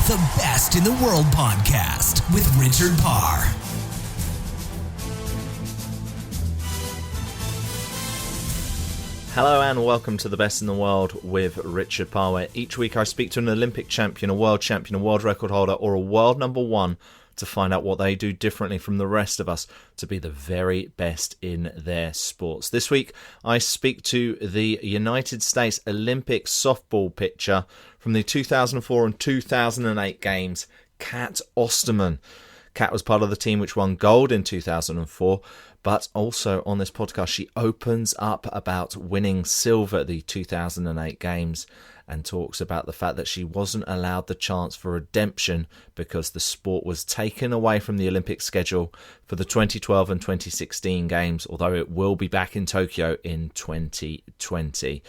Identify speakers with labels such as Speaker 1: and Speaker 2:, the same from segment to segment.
Speaker 1: The Best in the World podcast with Richard Parr.
Speaker 2: Hello and welcome to The Best in the World with Richard Parr, where each week I speak to an Olympic champion, a world record holder, or a world number one to find out what they do differently from the rest of us to be the very best in their sports. This week I speak to the United States Olympic softball pitcher from the 2004 and 2008 games, Kat Osterman. Kat was part of the team which won gold in 2004, but also on this podcast she opens up about winning silver at the 2008 games and talks about the fact that she wasn't allowed the chance for redemption because the sport was taken away from the Olympic schedule for the 2012 and 2016 games, although it will be back in Tokyo in 2020.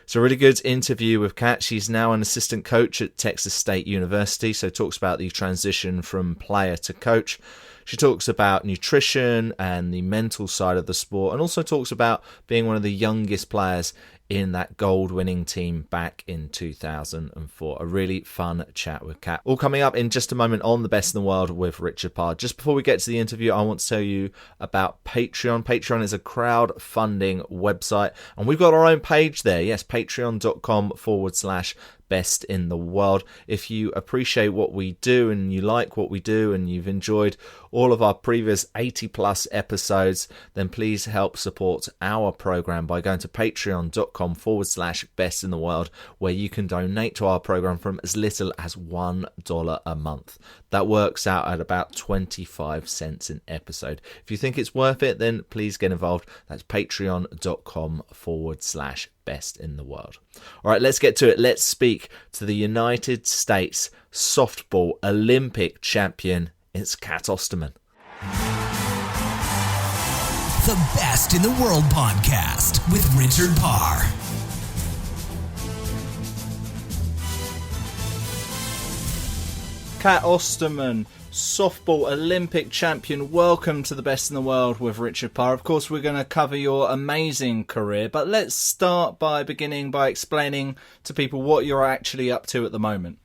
Speaker 2: It's a really good interview with Kat. She's now an assistant coach at Texas State University, so talks about the transition from player to coach. She talks about nutrition and the mental side of the sport, and also talks about being one of the youngest players in that gold-winning team back in 2004. A really fun chat with Kat. All coming up in just a moment on The Best in the World with Richard Parr. Just before we get to the interview, I want to tell you about Patreon. Patreon is a crowdfunding website, and we've got our own page there. Yes, patreon.com/Best in the World. If you appreciate what we do and you like what we do and you've enjoyed all of our previous 80 plus episodes, then please help support our program by going to patreon.com/Best in the World, where you can donate to our program from as little as $1 a month. That works out at about 25 cents an episode. If you think it's worth it, then please get involved. That's patreon.com/Best in the World. All right, let's get to it. Let's speak to the United States softball Olympic champion. It's Kat Osterman.
Speaker 1: The Best in the World podcast with Richard Parr.
Speaker 2: Kat Osterman, softball Olympic champion. Welcome to The Best in the World with Richard Parr. Of course, we're going to cover your amazing career, but let's start by beginning by explaining to people what you're actually up to at the moment.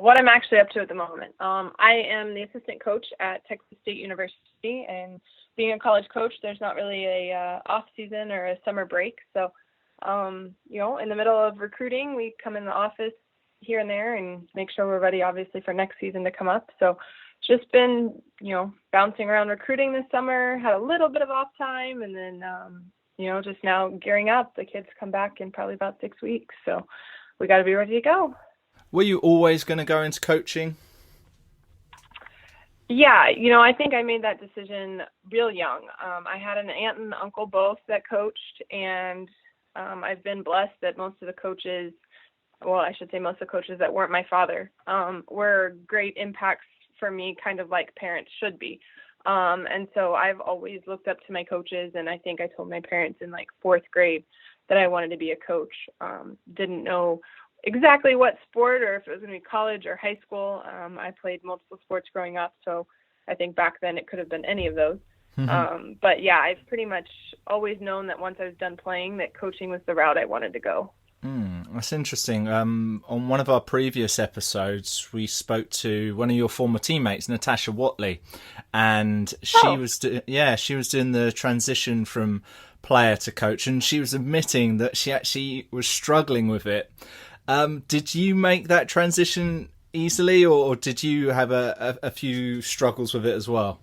Speaker 3: What I'm actually up to at the moment. I am the assistant coach at Texas State University, and being a college coach, there's not really a off season or a summer break. So, in the middle of recruiting, we come in the office here and there and make sure we're ready, obviously, for next season to come up. So, just been, bouncing around recruiting this summer, had a little bit of off time, and then, just now gearing up. The kids come back in probably about 6 weeks, so we got to be ready to go.
Speaker 2: Were you always going to go into coaching?
Speaker 3: Yeah, I think I made that decision real young. I had an aunt and uncle both that coached, and I've been blessed that most of the coaches that weren't my father were great impacts for me, kind of like parents should be. And so I've always looked up to my coaches, and I think I told my parents in like fourth grade that I wanted to be a coach. Didn't know exactly what sport or if it was going to be college or high school. I played multiple sports growing up, so I think back then it could have been any of those. But yeah, I've pretty much always known that once I was done playing, that coaching was the route I wanted to go.
Speaker 2: That's interesting. On one of our previous episodes, we spoke to one of your former teammates, Natasha Watley, and she was doing the transition from player to coach, and she was admitting that she actually was struggling with it. Did you make that transition easily, or did you have a few struggles with it as well?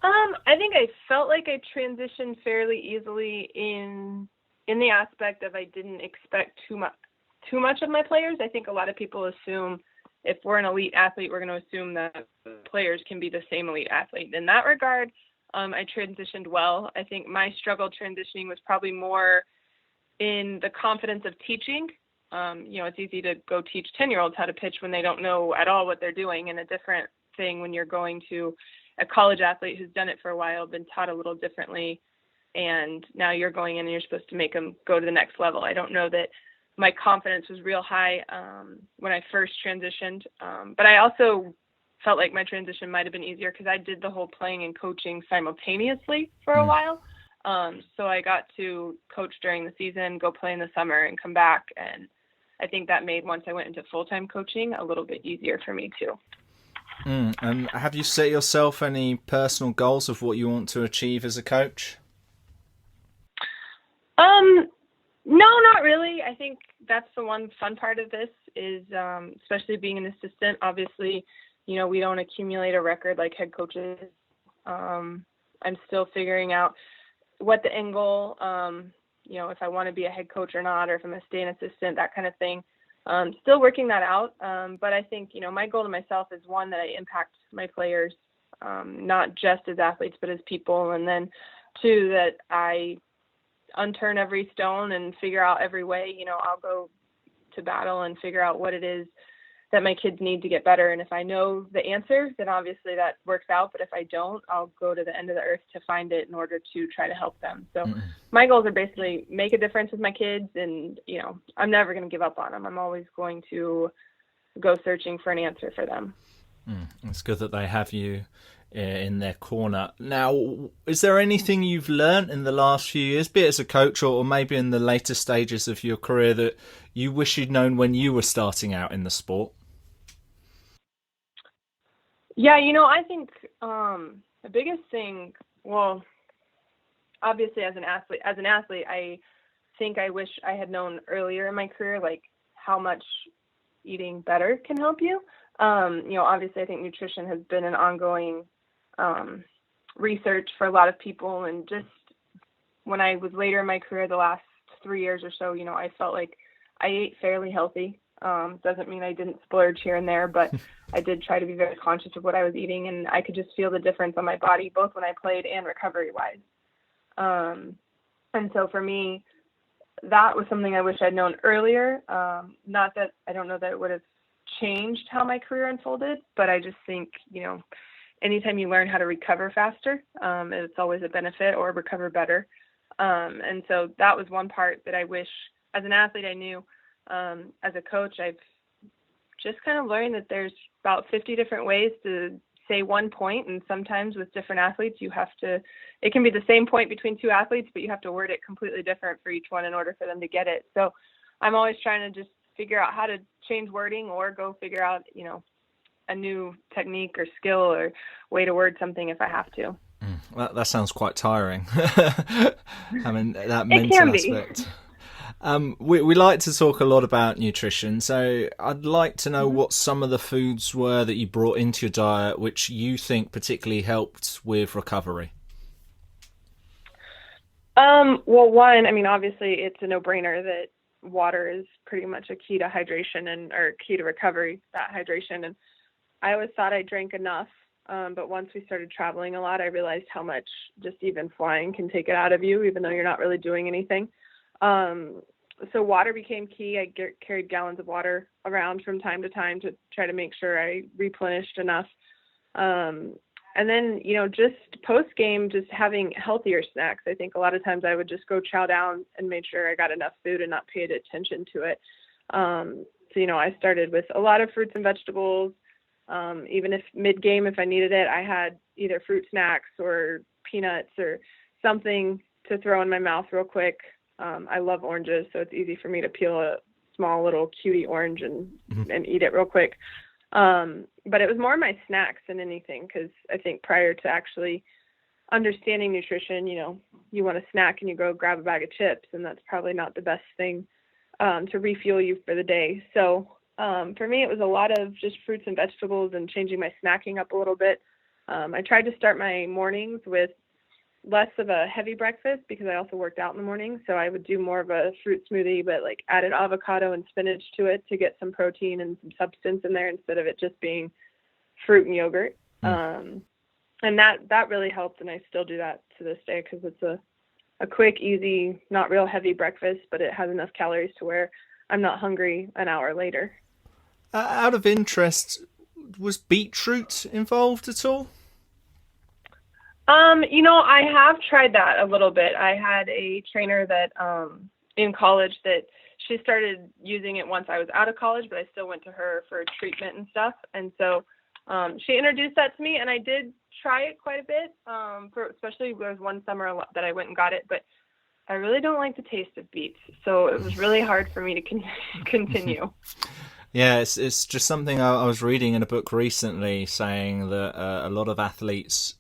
Speaker 3: I think I felt like I transitioned fairly easily in the aspect of I didn't expect too much of my players. I think a lot of people assume if we're an elite athlete, we're going to assume that players can be the same elite athlete. In that regard, I transitioned well. I think my struggle transitioning was probably more in the confidence of teaching. It's easy to go teach 10-year-olds how to pitch when they don't know at all what they're doing, and a different thing when you're going to a college athlete who's done it for a while, been taught a little differently, and now you're going in and you're supposed to make them go to the next level. I don't know that my confidence was real high when I first transitioned, but I also felt like my transition might have been easier because I did the whole playing and coaching simultaneously for a while. So I got to coach during the season, go play in the summer, and come back. And I think that made, once I went into full-time coaching, a little bit easier for me too.
Speaker 2: And have you set yourself any personal goals of what you want to achieve as a coach?
Speaker 3: No, not really. I think that's the one fun part of this is, especially being an assistant. Obviously, we don't accumulate a record like head coaches. I'm still figuring out what the end goal, if I want to be a head coach or not, or if I'm going to stay an assistant, that kind of thing. Still working that out. But I think, my goal to myself is, one, that I impact my players, not just as athletes, but as people. And then 2, that I unturn every stone and figure out every way. I'll go to battle and figure out what it is that my kids need to get better. And if I know the answer, then obviously that works out. But if I don't, I'll go to the end of the earth to find it in order to try to help them. So my goals are basically make a difference with my kids. And, I'm never going to give up on them. I'm always going to go searching for an answer for them.
Speaker 2: It's good that they have you in their corner. Now, is there anything you've learned in the last few years, be it as a coach or maybe in the later stages of your career, that you wish you'd known when you were starting out in the sport?
Speaker 3: Yeah, I think the biggest thing, well, obviously as an athlete, I think I wish I had known earlier in my career, like how much eating better can help you. Obviously I think nutrition has been an ongoing research for a lot of people. And just when I was later in my career, the last 3 years or so, I felt like I ate fairly healthy. Doesn't mean I didn't splurge here and there, but I did try to be very conscious of what I was eating, and I could just feel the difference on my body, both when I played and recovery-wise. And so for me, that was something I wish I'd known earlier. Not that I don't know that it would have changed how my career unfolded, but I just think, anytime you learn how to recover faster, it's always a benefit, or recover better. And so that was one part that I wish, as an athlete, I knew. As a coach, I've just kind of learned that there's about 50 different ways to say one point, and sometimes with different athletes, it can be the same point between 2 athletes, but you have to word it completely different for each one in order for them to get it. So I'm always trying to just figure out how to change wording, or go figure out, a new technique or skill or way to word something if I have to.
Speaker 2: That sounds quite tiring. I mean, that mental aspect. We like to talk a lot about nutrition, so I'd like to know what some of the foods were that you brought into your diet which you think particularly helped with recovery.
Speaker 3: Well, one, obviously it's a no-brainer that water is pretty much a key to hydration or key to recovery, that hydration. And I always thought I drank enough, but once we started traveling a lot, I realized how much just even flying can take it out of you, even though you're not really doing anything. So water became key. I carried gallons of water around from time to time to try to make sure I replenished enough. And then, just post-game, just having healthier snacks. I think a lot of times I would just go chow down and make sure I got enough food and not paid attention to it. So, I started with a lot of fruits and vegetables. Even if mid-game, if I needed it, I had either fruit snacks or peanuts or something to throw in my mouth real quick. I love oranges, so it's easy for me to peel a small little cutie orange and eat it real quick. But it was more my snacks than anything, because I think prior to actually understanding nutrition, you want a snack and you go grab a bag of chips, and that's probably not the best thing to refuel you for the day. So for me, it was a lot of just fruits and vegetables and changing my snacking up a little bit. I tried to start my mornings with less of a heavy breakfast because I also worked out in the morning. So I would do more of a fruit smoothie, but like added avocado and spinach to it to get some protein and some substance in there instead of it just being fruit and yogurt. And that really helped. And I still do that to this day because it's a quick, easy, not real heavy breakfast, but it has enough calories to where I'm not hungry an hour later.
Speaker 2: Out of interest, was beetroot involved at all?
Speaker 3: I have tried that a little bit. I had a trainer that in college that she started using it once I was out of college, but I still went to her for treatment and stuff. And so she introduced that to me, and I did try it quite a bit. Especially there was one summer that I went and got it, but I really don't like the taste of beets, so it was really hard for me to continue.
Speaker 2: Yeah, it's just something I was reading in a book recently, saying that a lot of athletes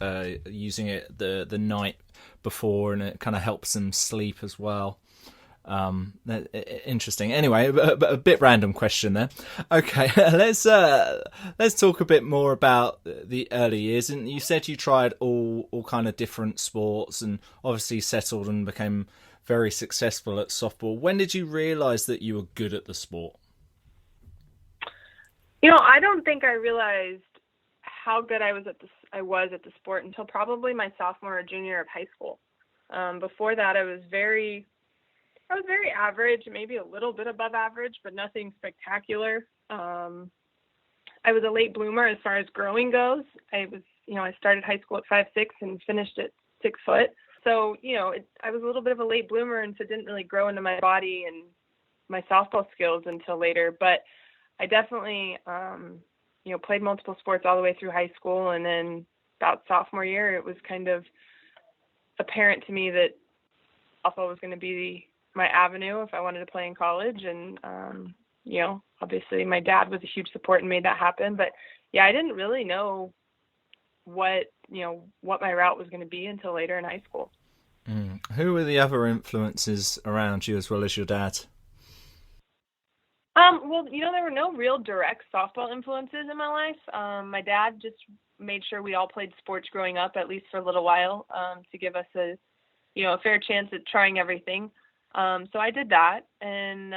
Speaker 2: using it the night before, and it kind of helps them sleep as well. Interesting. Anyway, a bit random question there. Okay, let's talk a bit more about the early years. And you said you tried all kind of different sports, and obviously settled and became very successful at softball. When did you realise that you were good at the sport?
Speaker 3: I don't think I realized how good I was at the sport until probably my sophomore or junior year of high school. Before that, I was very average, maybe a little bit above average, but nothing spectacular. I was a late bloomer as far as growing goes. I started high school at 5'6" and finished at 6 foot. So, I was a little bit of a late bloomer, and so didn't really grow into my body and my softball skills until later. But I definitely, played multiple sports all the way through high school. And then about sophomore year, it was kind of apparent to me that softball was going to be my avenue if I wanted to play in college. And, obviously my dad was a huge support and made that happen. But yeah, I didn't really know what my route was going to be until later in high school.
Speaker 2: Who were the other influences around you as well as your dad?
Speaker 3: Well, there were no real direct softball influences in my life. My dad just made sure we all played sports growing up, at least for a little while, to give us a fair chance at trying everything. So I did that. And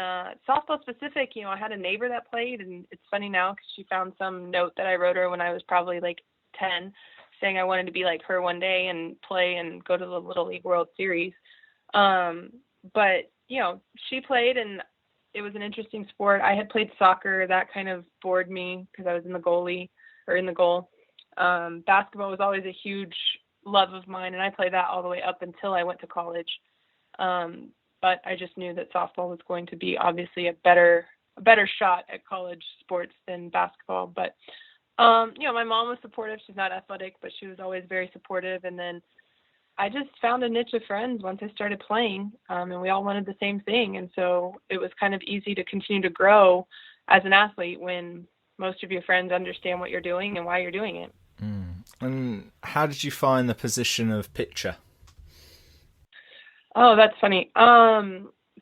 Speaker 3: softball specific, I had a neighbor that played, and it's funny now because she found some note that I wrote her when I was probably like 10, saying I wanted to be like her one day and play and go to the Little League World Series. But she played, and it was an interesting sport. I had played soccer. That kind of bored me because I was in the goal. Basketball was always a huge love of mine, and I played that all the way up until I went to college. But I just knew that softball was going to be obviously a better shot at college sports than basketball. But, my mom was supportive. She's not athletic, but she was always very supportive. And then I just found a niche of friends once I started playing, and we all wanted the same thing. And so it was kind of easy to continue to grow as an athlete when most of your friends understand what you're doing and why you're doing it.
Speaker 2: And how did you find the position of pitcher?
Speaker 3: Oh, that's funny.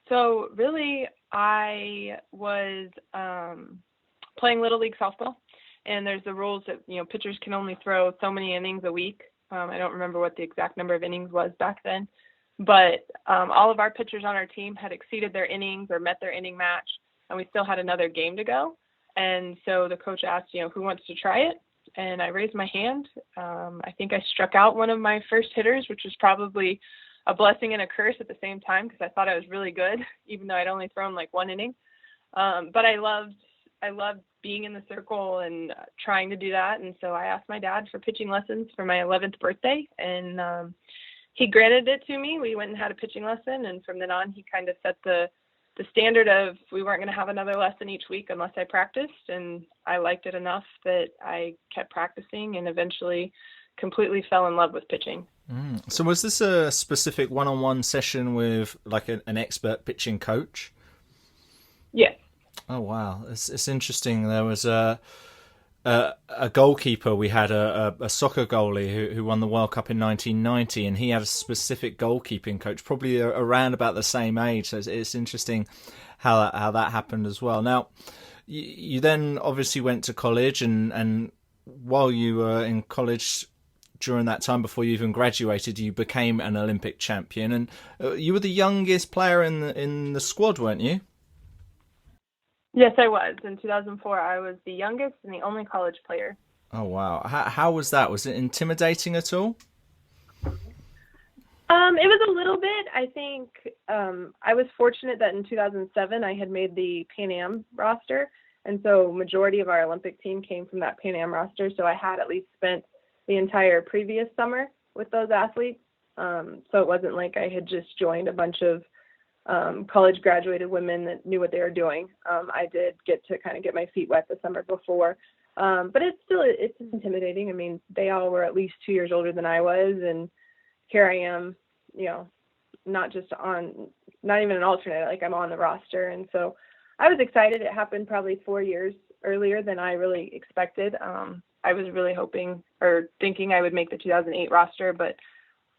Speaker 3: So really, I was playing Little League softball, and there's the rules that, pitchers can only throw so many innings a week. I don't remember what the exact number of innings was back then, but all of our pitchers on our team had exceeded their innings or met their inning match, and we still had another game to go. And so the coach asked, who wants to try it? And I raised my hand. I think I struck out one of my first hitters, which was probably a blessing and a curse at the same time because I thought I was really good, even though I'd only thrown like one inning. But I loved being in the circle and trying to do that. And so I asked my dad for pitching lessons for my 11th birthday, and he granted it to me. We went and had a pitching lesson, and from then on, he kind of set the standard of we weren't going to have another lesson each week unless I practiced, and I liked it enough that I kept practicing and eventually completely fell in love with pitching.
Speaker 2: So was this a specific one-on-one session with like an expert pitching coach?
Speaker 3: Yes.
Speaker 2: Oh, wow. It's interesting. There was a goalkeeper. We had a soccer goalie who won the World Cup in 1990, and he had a specific goalkeeping coach, probably around about the same age. So it's interesting how that happened as well. Now, you then obviously went to college, and while you were in college, during that time before you even graduated, you became an Olympic champion, and you were the youngest player in the squad, weren't you?
Speaker 3: Yes, I was. In 2004, I was the youngest and the only college player.
Speaker 2: Oh, wow. How was that? Was it intimidating at all?
Speaker 3: It was a little bit. I think I was fortunate that in 2007, I had made the Pan Am roster, and so majority of our Olympic team came from that Pan Am roster, so I had at least spent the entire previous summer with those athletes. So it wasn't like I had just joined a bunch of college graduated women that knew what they were doing. I did get to kind of get my feet wet the summer before. But it's intimidating. I mean, they all were at least 2 years older than I was. And here I am, not even an alternate, like I'm on the roster. And so I was excited. It happened probably 4 years earlier than I really expected. I was really hoping or thinking I would make the 2008 roster, but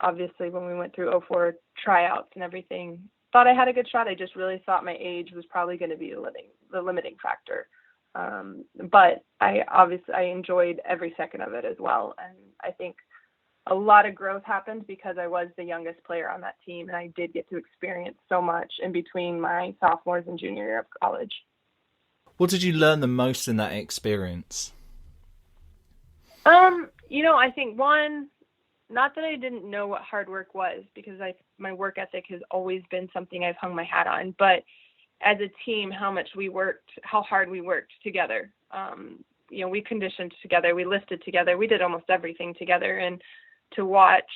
Speaker 3: obviously when we went through 04 tryouts and everything, thought I had a good shot. I just really thought my age was probably going to be the limiting factor. But I enjoyed every second of it as well. And I think a lot of growth happened because I was the youngest player on that team, and I did get to experience so much in between my sophomores and junior year of college.
Speaker 2: What did you learn the most in that experience?
Speaker 3: I think one, not that I didn't know what hard work was, because my work ethic has always been something I've hung my hat on, but as a team, how hard we worked together. We conditioned together, we lifted together, we did almost everything together. And to watch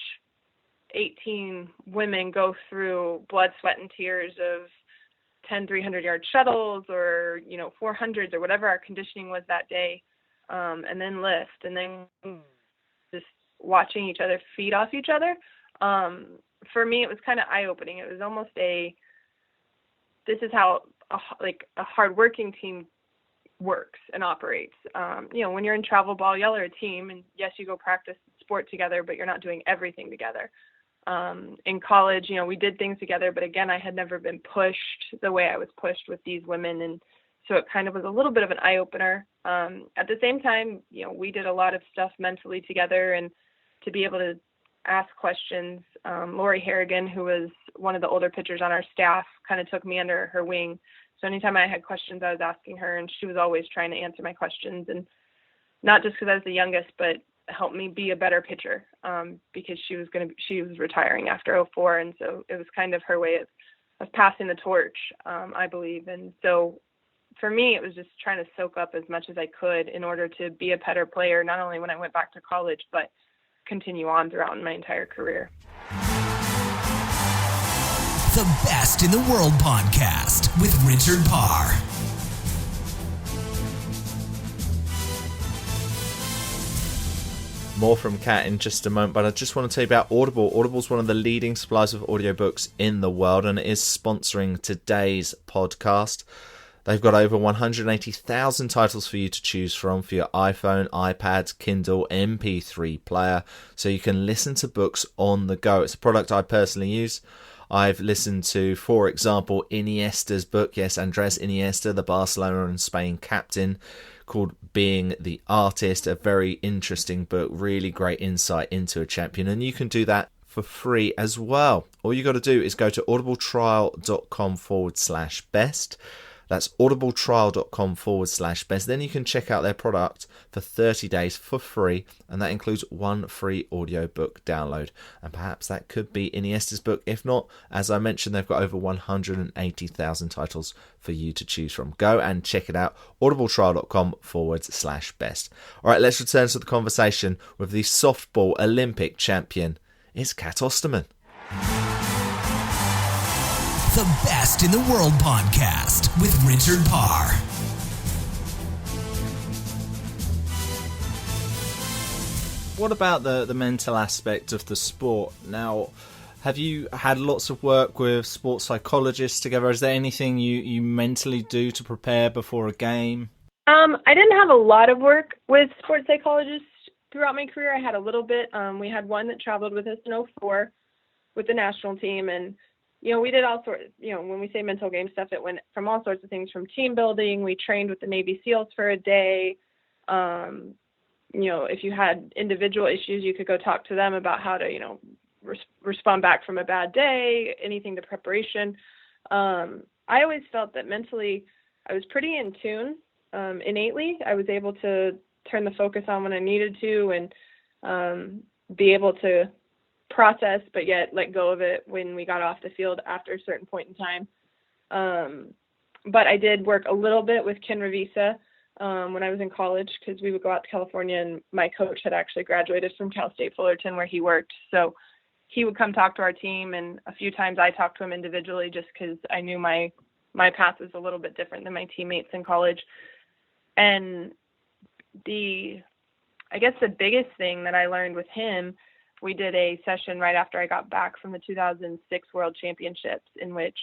Speaker 3: 18 women go through blood, sweat, and tears of 10 300-yard shuttles or 400s or whatever our conditioning was that day, and then lift, and then just watching each other feed off each other, for me it was kind of eye-opening. It was almost this is how a hard-working team works and operates. When you're in travel ball, y'all are a team, and yes, you go practice sport together, but you're not doing everything together. In college, we did things together, but again, I had never been pushed the way I was pushed with these women, and so it kind of was a little bit of an eye-opener. At the same time, we did a lot of stuff mentally together, and to be able to ask questions. Lori Harrigan, who was one of the older pitchers on our staff, kind of took me under her wing. So anytime I had questions, I was asking her, and she was always trying to answer my questions. And not just because I was the youngest, but helped me be a better pitcher, because she was retiring after 04. And so it was kind of her way of passing the torch, I believe. And so for me, it was just trying to soak up as much as I could in order to be a better player, not only when I went back to college, but continue on throughout my entire career.
Speaker 1: The Best in the World podcast with Richard Parr.
Speaker 2: More from Kat in just a moment, but I just want to tell you about Audible. Audible is one of the leading suppliers of audiobooks in the world, and it is sponsoring today's podcast. They've got over 180,000 titles for you to choose from for your iPhone, iPad, Kindle, MP3 player, so you can listen to books on the go. It's a product I personally use. I've listened to, for example, Iniesta's book, yes, Andres Iniesta, the Barcelona and Spain captain, called Being the Artist, a very interesting book, really great insight into a champion, and you can do that for free as well. All you got to do is go to audibletrial.com/best. That's audibletrial.com/best. Then you can check out their product for 30 days for free, and that includes one free audiobook download. And perhaps that could be Iniesta's book. If not, as I mentioned, they've got over 180,000 titles for you to choose from. Go and check it out, audibletrial.com/best. All right, let's return to the conversation with the softball Olympic champion. It's Kat Osterman.
Speaker 1: The Best in the World podcast with Richard Parr.
Speaker 2: What about the mental aspect of the sport? Now, have you had lots of work with sports psychologists together? Is there anything you mentally do to prepare before a game?
Speaker 3: I didn't have a lot of work with sports psychologists throughout my career. I had a little bit. We had one that traveled with us in 04 with the national team, and we did all sorts, when we say mental game stuff, it went from all sorts of things, from team building. We trained with the Navy SEALs for a day. If you had individual issues, you could go talk to them about how to, respond back from a bad day, anything to preparation. I always felt that mentally I was pretty in tune, innately. I was able to turn the focus on when I needed to, and be able to process, but yet let go of it when we got off the field after a certain point in time. But I did work a little bit with Ken Ravisa when I was in college, because we would go out to California, and my coach had actually graduated from Cal State Fullerton, where he worked. So he would come talk to our team, and a few times I talked to him individually, just because I knew my path was a little bit different than my teammates in college. And I guess the biggest thing that I learned with him we did a session right after I got back from the 2006 World Championships, in which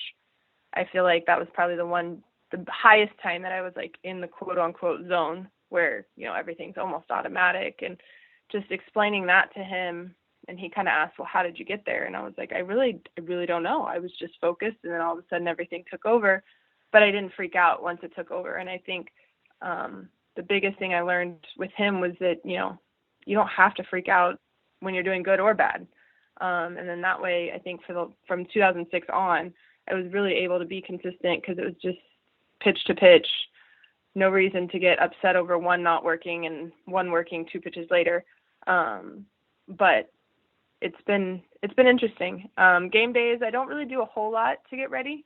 Speaker 3: I feel like that was probably the highest time that I was like in the quote unquote zone where, everything's almost automatic, and just explaining that to him. And he kind of asked, well, how did you get there? And I was like, I really don't know. I was just focused, and then all of a sudden everything took over, but I didn't freak out once it took over. And I think the biggest thing I learned with him was that, you don't have to freak out when you're doing good or bad. And then that way, I think from 2006 on, I was really able to be consistent because it was just pitch to pitch, no reason to get upset over one not working and one working 2 pitches later. But it's been interesting. Game days, I don't really do a whole lot to get ready.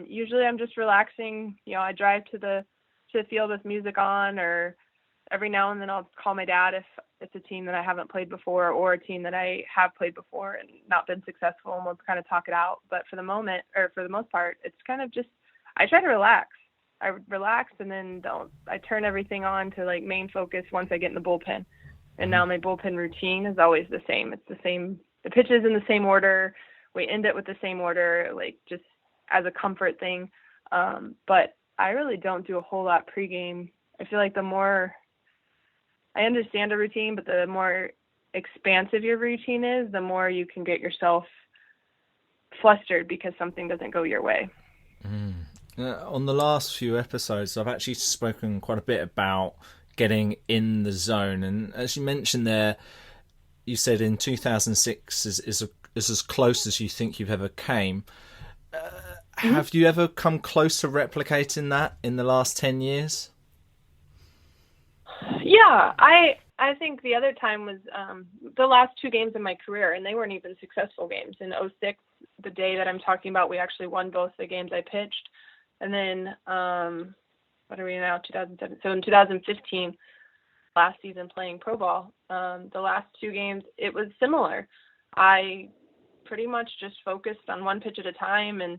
Speaker 3: Usually I'm just relaxing. I drive to the field with music on, or every now and then I'll call my dad if it's a team that I haven't played before or a team that I have played before and not been successful, and we'll kind of talk it out. But for the most part, it's kind of just, I try to relax. I relax, and then I turn everything on to like main focus once I get in the bullpen. And now my bullpen routine is always the same. It's the same. The pitches in the same order. We end it with the same order, like just as a comfort thing. But I really don't do a whole lot pregame. I feel like the more I understand a routine, but the more expansive your routine is, the more you can get yourself flustered because something doesn't go your way.
Speaker 2: On the last few episodes, I've actually spoken quite a bit about getting in the zone, and as you mentioned there, you said in 2006 is as close as you think you've ever came. Have you ever come close to replicating that in the last 10 years?
Speaker 3: Yeah, I think the other time was the last 2 games in my career, and they weren't even successful games. In 2006, the day that I'm talking about, we actually won both the games I pitched. And then, what are we now, 2007? So in 2015, last season playing pro ball, the last 2 games, it was similar. I pretty much just focused on one pitch at a time and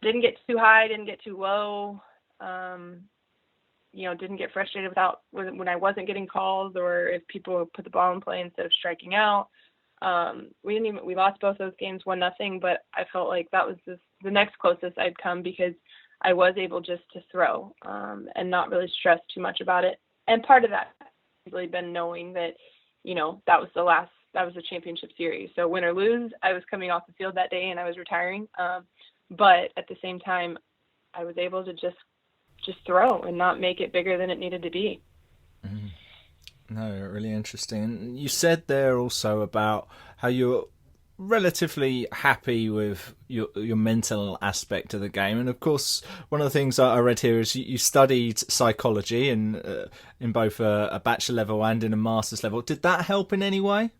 Speaker 3: didn't get too high, didn't get too low, didn't get frustrated when I wasn't getting calls, or if people put the ball in play instead of striking out. We lost both those games 1-0, but I felt like that was the next closest I'd come because I was able just to throw and not really stress too much about it. And part of that has really been knowing that, that was the championship series. So win or lose, I was coming off the field that day and I was retiring. But at the same time, I was able to just throw and not make it bigger than it needed to be.
Speaker 2: No, really interesting. You said there also about how you're relatively happy with your mental aspect of the game, and of course one of the things I read here is you studied psychology in both a bachelor level and in a master's level. Did that help in any way?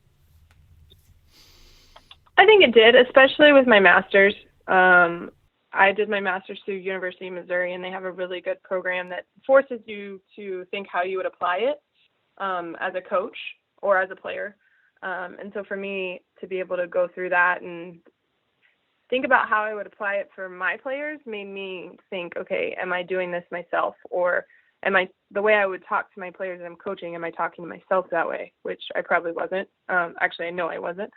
Speaker 3: I think it did, especially with my master's. I did my master's through University of Missouri, and they have a really good program that forces you to think how you would apply it as a coach or as a player. And so for me to be able to go through that and think about how I would apply it for my players made me think, okay, am I doing this myself? Or the way I would talk to my players that I'm coaching, am I talking to myself that way? Which I probably wasn't. Actually, I know I wasn't.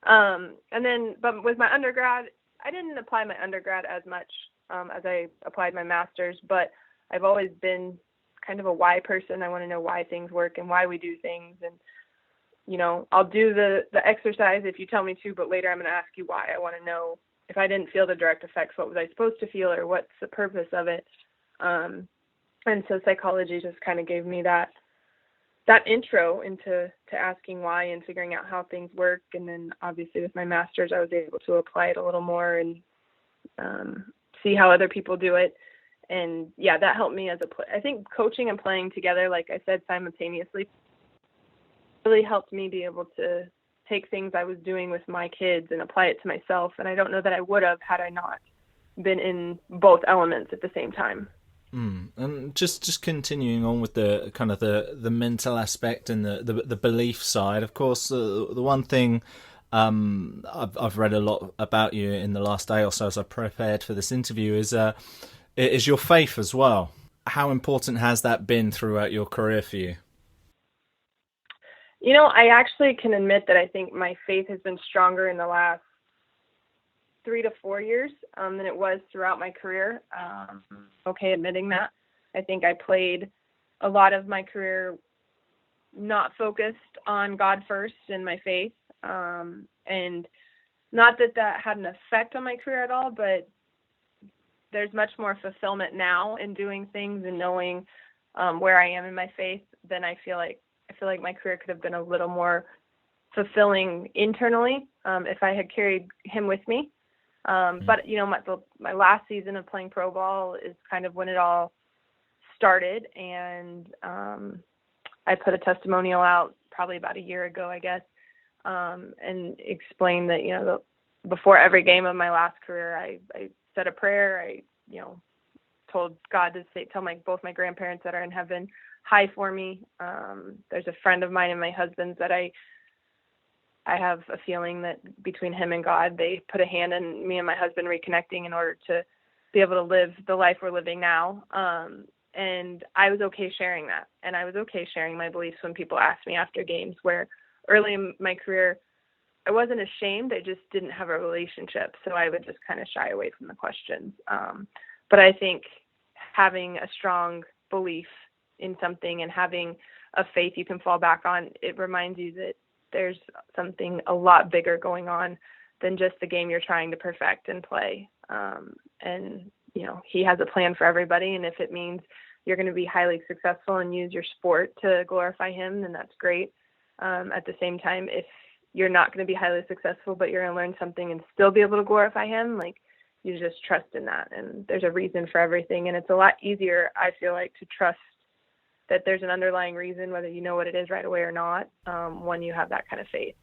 Speaker 3: But with my undergrad, I didn't apply my undergrad as much as I applied my master's, but I've always been kind of a why person. I want to know why things work and why we do things. And, I'll do the exercise if you tell me to, but later I'm going to ask you why. I want to know if I didn't feel the direct effects, what was I supposed to feel, or what's the purpose of it? And so psychology just kind of gave me that intro into asking why and figuring out how things work. And then obviously with my master's, I was able to apply it a little more and see how other people do it. And yeah, that helped me I think coaching and playing together, like I said, simultaneously really helped me be able to take things I was doing with my kids and apply it to myself. And I don't know that I would have had I not been in both elements at the same time.
Speaker 2: And just continuing on with the kind of the mental aspect and the belief side, of course, the one thing I've read a lot about you in the last day or so as I prepared for this interview is your faith as well. How important has that been throughout your career for you?
Speaker 3: I actually can admit that I think my faith has been stronger in the last 3 to 4 years than it was throughout my career. Okay, admitting that. I think I played a lot of my career not focused on God first and my faith. And not that had an effect on my career at all, but there's much more fulfillment now in doing things and knowing where I am in my faith than I feel like my career could have been a little more fulfilling internally if I had carried him with me. But my last season of playing pro ball is kind of when it all started, and I put a testimonial out probably about a year ago, I guess, and explained that before every game of my last career, I said a prayer. I told God to tell both my grandparents that are in heaven hi for me. There's a friend of mine and my husband's that I have a feeling that between him and God, they put a hand in me and my husband reconnecting in order to be able to live the life we're living now. And I was okay sharing that. And I was okay sharing my beliefs when people asked me after games, where early in my career, I wasn't ashamed. I just didn't have a relationship. So I would just kind of shy away from the questions. But I think having a strong belief in something and having a faith you can fall back on, it reminds you that there's something a lot bigger going on than just the game you're trying to perfect and play. And he has a plan for everybody. And if it means you're going to be highly successful and use your sport to glorify him, then that's great. At the same time, if you're not going to be highly successful, but you're going to learn something and still be able to glorify him, you just trust in that. And there's a reason for everything. And it's a lot easier, I feel like, to trust that there's an underlying reason, whether you know what it is right away or not, when you have that kind of faith.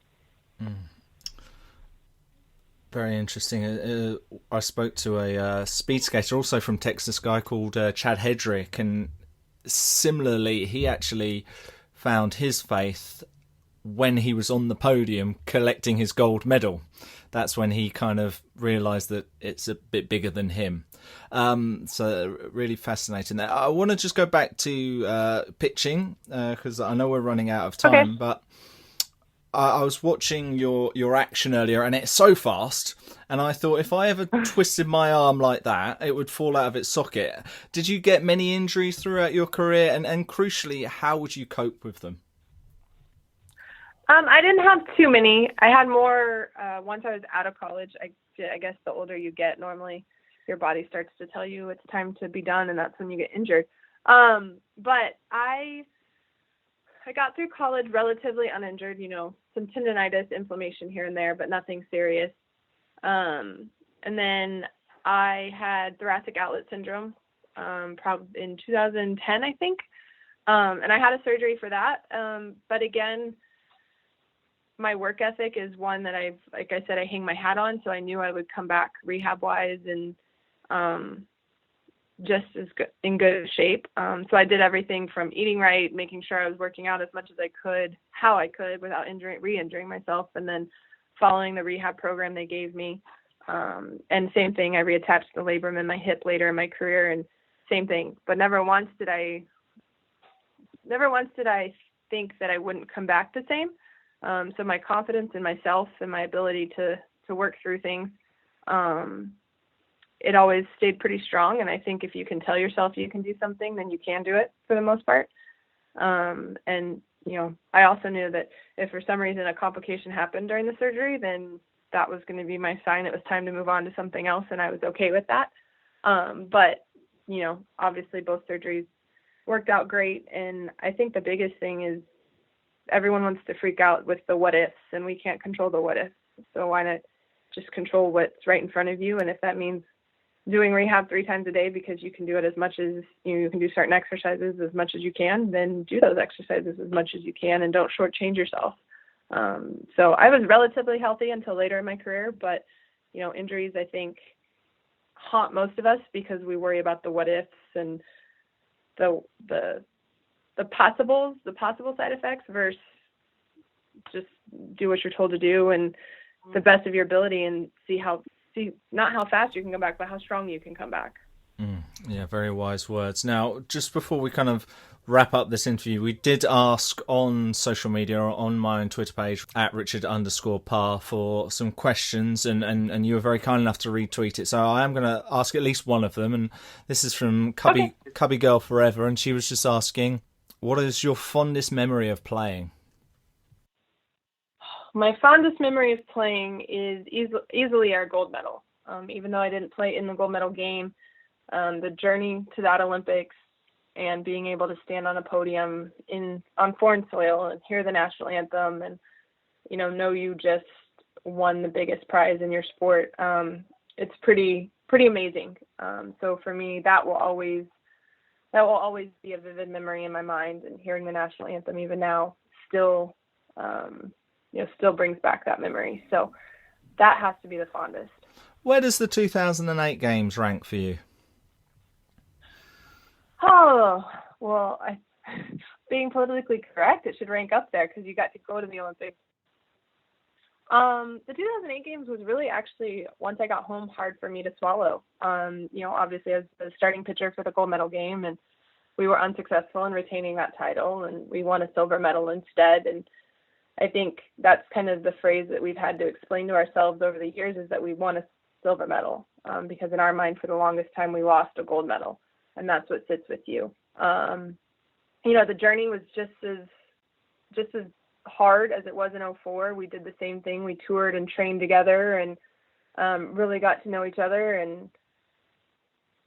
Speaker 2: Very interesting. I spoke to a speed skater also from Texas, guy called Chad Hedrick, and similarly, he actually found his faith when he was on the podium collecting his gold medal. That's when he kind of realised that it's a bit bigger than him. So really fascinating there. I want to just go back to pitching because I know we're running out of time, but I was watching your action earlier, and it's so fast. And I thought if I ever twisted my arm like that, it would fall out of its socket. Did you get many injuries throughout your career? And crucially, how would you cope with them?
Speaker 3: I didn't have too many. I had more once I was out of college. I guess the older you get, normally your body starts to tell you it's time to be done, and that's when you get injured. But I got through college relatively uninjured, some tendonitis, inflammation here and there, but nothing serious. And then I had thoracic outlet syndrome, probably in 2010, I think. And I had a surgery for that. But again, my work ethic is one that like I said, I hang my hat on. So I knew I would come back rehab wise and, just as good, in good shape. So I did everything from eating right, making sure I was working out as much as I could, how I could without re-injuring myself, and then following the rehab program they gave me. And same thing, I reattached the labrum in my hip later in my career, and same thing. But never once did I think that I wouldn't come back the same. So my confidence in myself and my ability to work through things, it always stayed pretty strong. And I think if you can tell yourself you can do something, then you can do it for the most part. And, I also knew that if for some reason a complication happened during the surgery, then that was going to be my sign it was time to move on to something else. And I was okay with that. But, obviously both surgeries worked out great. And I think the biggest thing is everyone wants to freak out with the what ifs, and we can't control the what ifs. So why not just control what's right in front of you? And if that means doing rehab 3 times a day because you can do it as much as you can do certain exercises as much as you can, then do those exercises as much as you can and don't shortchange yourself. So I was relatively healthy until later in my career, but injuries I think haunt most of us because we worry about the what ifs and the possible side effects versus just do what you're told to do and the best of your ability and see not how fast you can come back, but how strong you can come back.
Speaker 2: Yeah, very wise words. Now, just before we kind of wrap up this interview, we did ask on social media or on my own Twitter page at Richard_Parr for some questions, and you were very kind enough to retweet it. So I am going to ask at least one of them, and this is from Cubby Girl Forever, and she was just asking, what is your fondest memory of playing?
Speaker 3: My fondest memory of playing is easily our gold medal. Even though I didn't play in the gold medal game, the journey to that Olympics and being able to stand on a podium on foreign soil and hear the national anthem and, know you just won the biggest prize in your sport. It's pretty amazing. So for me, that will always be a vivid memory in my mind, and hearing the national anthem even now still brings back that memory. So that has to be the fondest.
Speaker 2: Where does the 2008 games rank for you?
Speaker 3: Oh, well, being politically correct, it should rank up there because you got to go to the Olympics. The 2008 games was really actually, once I got home, hard for me to swallow. Obviously as the starting pitcher for the gold medal game, and we were unsuccessful in retaining that title, and we won a silver medal instead. And I think that's kind of the phrase that we've had to explain to ourselves over the years, is that we won a silver medal, because in our mind for the longest time we lost a gold medal, and that's what sits with you. The journey was just as hard as it was in '04. We did the same thing. We toured and trained together and really got to know each other, and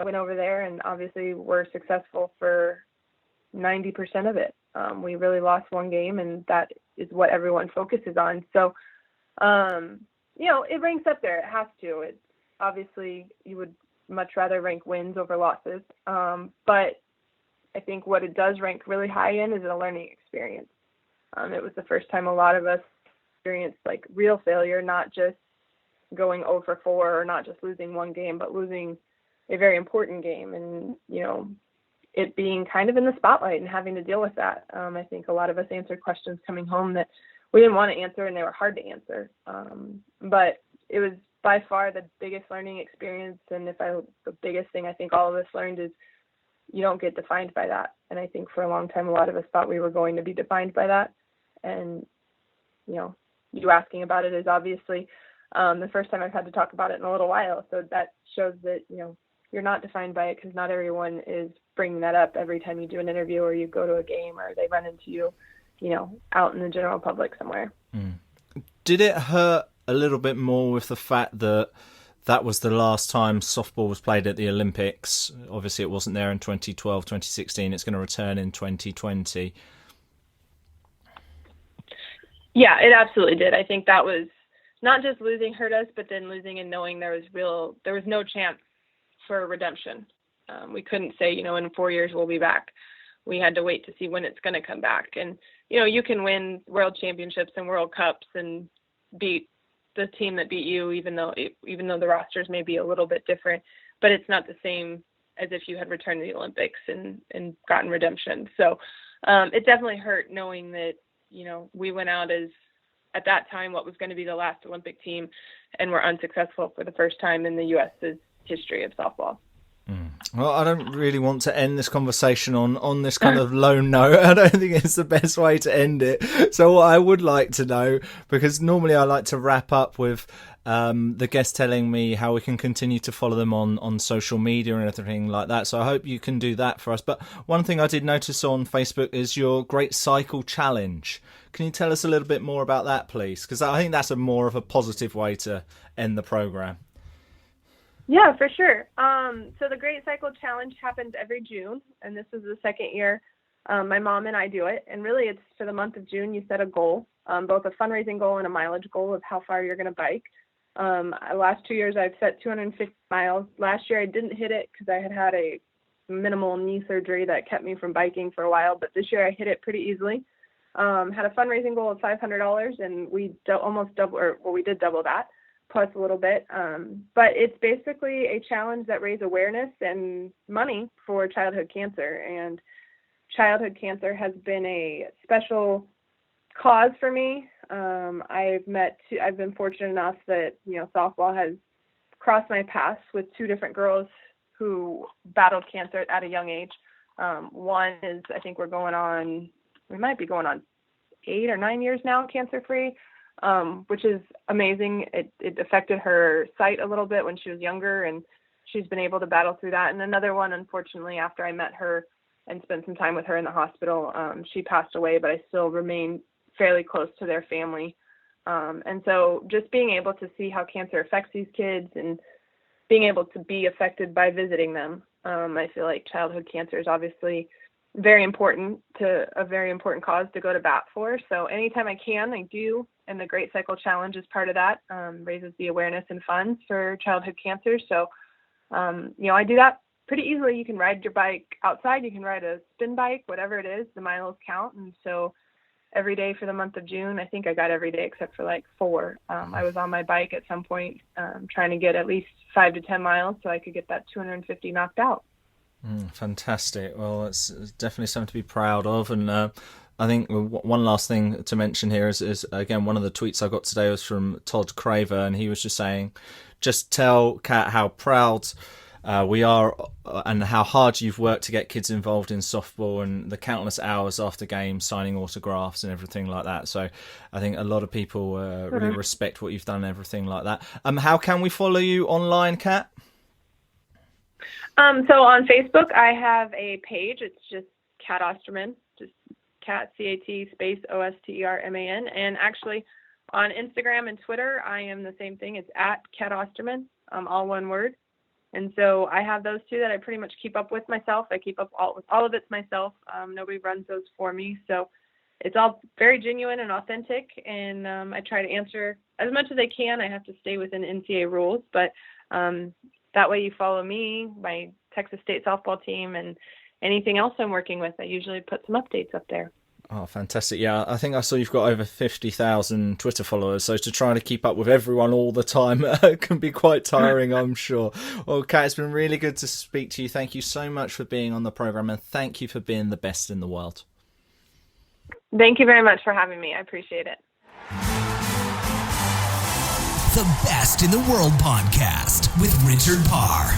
Speaker 3: I went over there and obviously were successful for 90% of it. We really lost one game, and that is what everyone focuses on. So, it ranks up there. It has to. It's obviously, you would much rather rank wins over losses. But I think what it does rank really high in is a learning experience. It was the first time a lot of us experienced like real failure, not just going 0 for 4 or not just losing one game, but losing a very important game, and, it being kind of in the spotlight and having to deal with that. I think a lot of us answered questions coming home that we didn't want to answer, and they were hard to answer. But it was by far the biggest learning experience. And the biggest thing I think all of us learned is you don't get defined by that. And I think for a long time, a lot of us thought we were going to be defined by that. And, you asking about it is obviously the first time I've had to talk about it in a little while. So that shows that, you're not defined by it, because not everyone is bringing that up every time you do an interview or you go to a game or they run into you, out in the general public somewhere.
Speaker 2: Did it hurt a little bit more with the fact that was the last time softball was played at the Olympics? Obviously it wasn't there in 2012, 2016. It's going to return in 2020.
Speaker 3: Yeah, it absolutely did. I think that was not just losing hurt us, but then losing and knowing there was no chance for redemption. We couldn't say, in 4 years we'll be back. We had to wait to see when it's going to come back. And, you can win world championships and world cups and beat the team that beat you, even though the rosters may be a little bit different, but it's not the same as if you had returned to the Olympics and gotten redemption. So it definitely hurt knowing that, we went out as, at that time, what was going to be the last Olympic team, and were unsuccessful for the first time in the U.S.'s history of softball.
Speaker 2: Well, I don't really want to end this conversation on this kind of low note. I don't think it's the best way to end it. So what I would like to know, because normally I like to wrap up with the guest telling me how we can continue to follow them on social media and everything like that. So I hope you can do that for us. But one thing I did notice on Facebook is your Great Cycle Challenge. Can you tell us a little bit more about that, please? Because I think that's more of a positive way to end the program.
Speaker 3: Yeah, for sure. So the Great Cycle Challenge happens every June, and this is the second year my mom and I do it. And really, it's for the month of June. You set a goal, both a fundraising goal and a mileage goal of how far you're going to bike. Last 2 years, I've set 250 miles. Last year, I didn't hit it because I had a minimal knee surgery that kept me from biking for a while. But this year, I hit it pretty easily. Had a fundraising goal of $500, and we did double that, plus a little bit. But it's basically a challenge that raises awareness and money for childhood cancer. And childhood cancer has been a special cause for me. I've been fortunate enough that, softball has crossed my paths with two different girls who battled cancer at a young age. One is, I think we might be going on 8 or 9 years now cancer-free, which is amazing. It affected her sight a little bit when she was younger, and she's been able to battle through that. And another one, unfortunately, after I met her and spent some time with her in the hospital, she passed away, but I still remain fairly close to their family. And so just being able to see how cancer affects these kids and being able to be affected by visiting them, I feel like childhood cancer is obviously a very important cause to go to bat for. So anytime I can, I do. And the Great Cycle Challenge is part of that, raises the awareness and funds for childhood cancer. So, I do that pretty easily. You can ride your bike outside, you can ride a spin bike, whatever it is, the miles count. And so every day for the month of June, I think I got every day except for like 4. I was on my bike at some point, trying to get at least 5 to 10 miles so I could get that 250 knocked out.
Speaker 2: Fantastic. Well, it's definitely something to be proud of. And I think one last thing to mention here is again, one of the tweets I got today was from Todd Craver, and he was just saying, just tell Kat how proud we are and how hard you've worked to get kids involved in softball and the countless hours after games signing autographs and everything like that. So I think a lot of people really respect what you've done and everything like that. How can we follow you online, Kat?
Speaker 3: So on Facebook, I have a page. It's just Kat Osterman, just Kat, C-A-T space O-S-T-E-R-M-A-N. And actually on Instagram and Twitter, I am the same thing. It's at Kat Osterman, all one word. And so I have those two that I pretty much keep up with myself. I keep up all of it's myself. Nobody runs those for me. So it's all very genuine and authentic. And I try to answer as much as I can. I have to stay within NCAA rules, but that way you follow me, my Texas State softball team, and anything else I'm working with. I usually put some updates up there.
Speaker 2: Oh, fantastic. Yeah, I think I saw you've got over 50,000 Twitter followers, so to try to keep up with everyone all the time can be quite tiring, I'm sure. Well, Kat, it's been really good to speak to you. Thank you so much for being on the programme, and thank you for being the best in the world.
Speaker 3: Thank you very much for having me. I appreciate it.
Speaker 1: The Best in the World podcast with Richard Parr.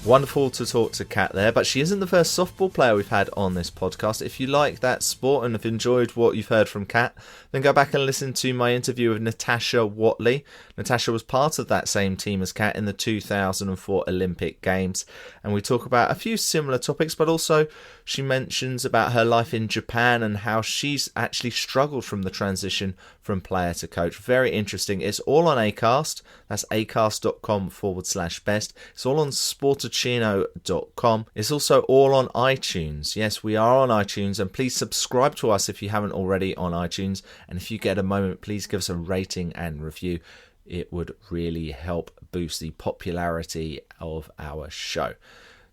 Speaker 2: Wonderful to talk to Kat there, but she isn't the first softball player we've had on this podcast. If you like that sport and have enjoyed what you've heard from Kat, then go back and listen to my interview with Natasha Watley. Natasha was part of that same team as Kat in the 2004 Olympic Games, and we talk about a few similar topics, but also she mentions about her life in Japan and how she's actually struggled from the transition from player to coach. Very interesting. It's all on Acast. That's acast.com/best. It's all on sportacino.com. It's also all on iTunes. Yes, we are on iTunes, and please subscribe to us if you haven't already on iTunes. And if you get a moment, please give us a rating and review. It would really help boost the popularity of our show.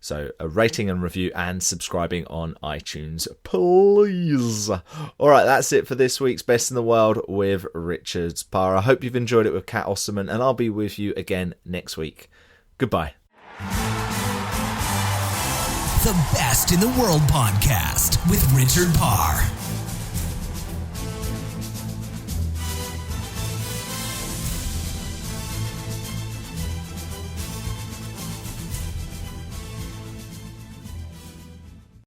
Speaker 2: So a rating and review and subscribing on iTunes, please. All right, that's it for this week's Best in the World with Richard Parr. I hope you've enjoyed it with Kat Osterman, and I'll be with you again next week. Goodbye.
Speaker 1: The Best in the World podcast with Richard Parr.